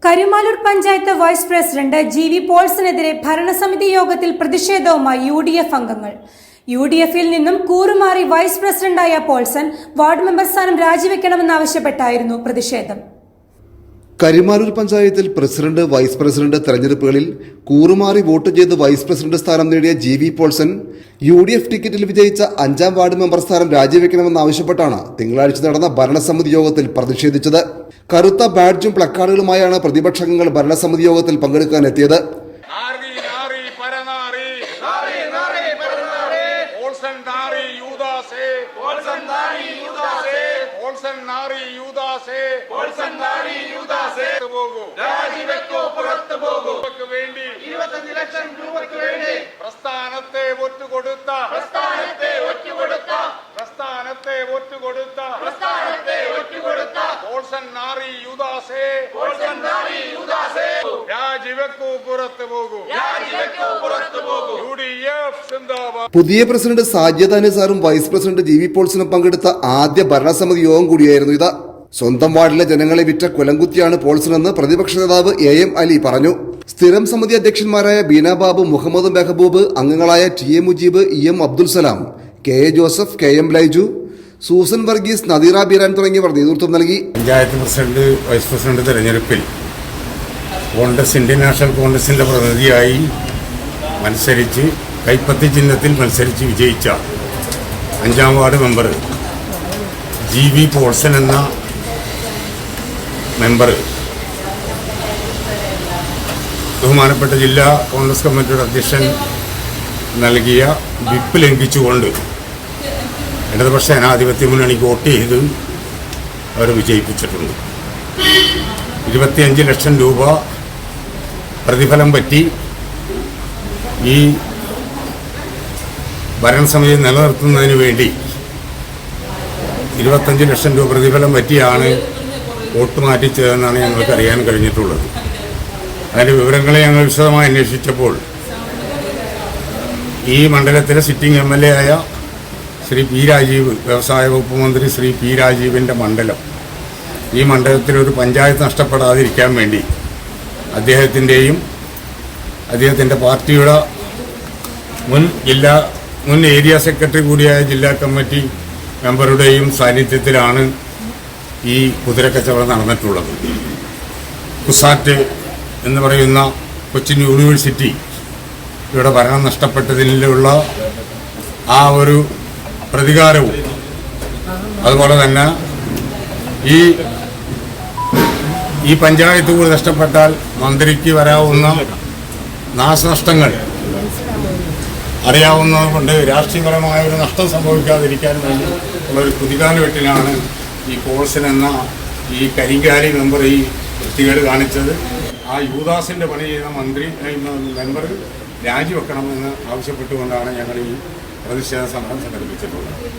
Karumalloor panchayat vice president ജി.വി. പോൾസനെതിരെ ഭരണസമിതി യോഗത്തിൽ പ്രതിഷേധവുമായി UDF അംഗങ്ങൾ. UDFിൽ നിന്നും കൂറുമാറി വൈസ് പ്രസിഡന്റായ പോൾസൺ വാർഡ് മെമ്പർ സ്ഥാനം രാജിവെക്കണമെന്നാവശ്യപ്പെട്ടായിരുന്നു പ്രതിഷേധം. കരുമാലൂർ പഞ്ചായത്തിൽ പ്രസിഡന്റ് വൈസ് പ്രസിഡന്റ് തെരഞ്ഞെടുപ്പുകളിൽ കൂറുമാറി വോട്ട് ചെയ്ത് വൈസ് പ്രസിഡന്റ് സ്ഥാനം നേടിയ ജി.വി. പോൾസൺ UDF ടിക്കറ്റിൽ വിജയിച്ച 5ാം വാർഡ് മെമ്പർ സ്ഥാനം രാജിവെക്കണമെന്നാവശ്യപ്പെട്ടാണ് തിങ്കളാഴ്ച നടന്ന ഭരണസമിതി യോഗത്തിൽ പ്രതിഷേധിച്ചത്. കറുത്ത ബാഡ്ജും പ്ലക്കാർഡുകളുമായാണ് പ്രതിപക്ഷാംഗങ്ങൾ ഭരണസമിതി യോഗത്തിൽ പങ്കെടുക്കാനെത്തിയത്. പുതിയ പ്രസിഡന്റ് സാജിദ് അനിസാറും വൈസ് പ്രസിഡന്റ് ജി.വി. പോൾസനും പങ്കെടുത്ത ആദ്യ ഭരണസമിതി യോഗം കൂടിയായിരുന്നു ഇത്. സ്വന്തം വാർഡിലെ ജനങ്ങളെ വിറ്റ കൊലംകുത്തിയാണ് പോൾസണെന്ന് പ്രതിപക്ഷ നേതാവ് AM അലി പറഞ്ഞു. സ്ഥിരം സമിതി അധ്യക്ഷന്മാരായ ബീന ബാബു, മുഹമ്മദ് മെഹബൂബ്, അംഗങ്ങളായ ടി.എ. Mujeeb, EM Abdul Salam, KA Joseph, KM Laiju, Susan Varghese, Nadeera Beeran തുടങ്ങിയവർ നേതൃത്വം നൽകി. പഞ്ചായത്ത് പ്രസിഡന്റ് വൈസ് പ്രസിഡന്റ് തെരഞ്ഞെടുപ്പിൽ ഇന്ത്യൻ നാഷണൽ കോൺഗ്രസിന്റെ പ്രതിനിധിയായി മത്സരിച്ച് കൈപ്പത്തി ചിഹ്നത്തിൽ മത്സരിച്ച് വിജയിച്ച 5ാം വാർഡ് മെമ്പർ ജി.വി. പോൾസൺ എന്ന മെമ്പർ ബഹുമാനപ്പെട്ട ജില്ലാ കോൺഗ്രസ് കമ്മിറ്റിയുടെ അധ്യക്ഷൻ നൽകിയ വിപ്പ് ലംഘിച്ചുകൊണ്ട് ഇടതുപക്ഷ ജനാധിപത്യ മുന്നണിക്ക് വോട്ട് ചെയ്ത് അവർ വിജയിപ്പിച്ചിട്ടുണ്ട്. 25 ലക്ഷം രൂപ പ്രതിഫലം പറ്റി ഈ ഭരണസമിതി നിലനിർത്തുന്നതിന് വേണ്ടി 25 ലക്ഷം രൂപ പ്രതിഫലം പറ്റിയാണ് വോട്ട് മാറ്റിച്ചതെന്നാണ് ഞങ്ങൾക്ക് അറിയാൻ കഴിഞ്ഞിട്ടുള്ളത്. അതിൻ്റെ വിവരങ്ങളെ ഞങ്ങൾ വിശദമായി അന്വേഷിച്ചപ്പോൾ ഈ മണ്ഡലത്തിലെ സിറ്റിംഗ് MLA ആയ ശ്രീ P. രാജീവ്, വ്യവസായ വകുപ്പ് മന്ത്രി ശ്രീ P. രാജീവിൻ്റെ മണ്ഡലം, ഈ മണ്ഡലത്തിലൊരു പഞ്ചായത്ത് നഷ്ടപ്പെടാതിരിക്കാൻ വേണ്ടി അദ്ദേഹത്തിൻ്റെയും അദ്ദേഹത്തിൻ്റെ പാർട്ടിയുടെ മുൻ ഏരിയ സെക്രട്ടറി കൂടിയായ ജില്ലാ കമ്മിറ്റി മെമ്പറുടെയും സാന്നിധ്യത്തിലാണ് ഈ കുതിരക്കച്ചവടം നടന്നിട്ടുള്ളത്. കുസാറ്റ് എന്ന് പറയുന്ന കൊച്ചിൻ യൂണിവേഴ്സിറ്റി ഇവിടെ ഭരണം നഷ്ടപ്പെട്ടതിനുള്ള ആ ഒരു പ്രതികാരവും, അതുപോലെ തന്നെ ഈ പഞ്ചായത്ത് കൂടി നഷ്ടപ്പെട്ടാൽ മന്ത്രിക്ക് വരാവുന്ന നാശനഷ്ടങ്ങൾ അറിയാവുന്നതുകൊണ്ട് രാഷ്ട്രീയപരമായ ഒരു നഷ്ടം സംഭവിക്കാതിരിക്കാൻ വേണ്ടി ഉള്ളൊരു കുതികാലുവെട്ടിനാണ് ഈ പോൾസൺ എന്ന ഈ കരിങ്കാലി മെമ്പർ ഈ വൃത്തികേട് കാണിച്ചത്. ആ യൂദാസിൻ്റെ പണി ചെയ്ത മെമ്പർ രാജിവെക്കണമെന്ന് ആവശ്യപ്പെട്ടുകൊണ്ടാണ് ഞങ്ങൾ ഈ പ്രതിഷേധ സമരം സംഘടിപ്പിച്ചിട്ടുള്ളത്.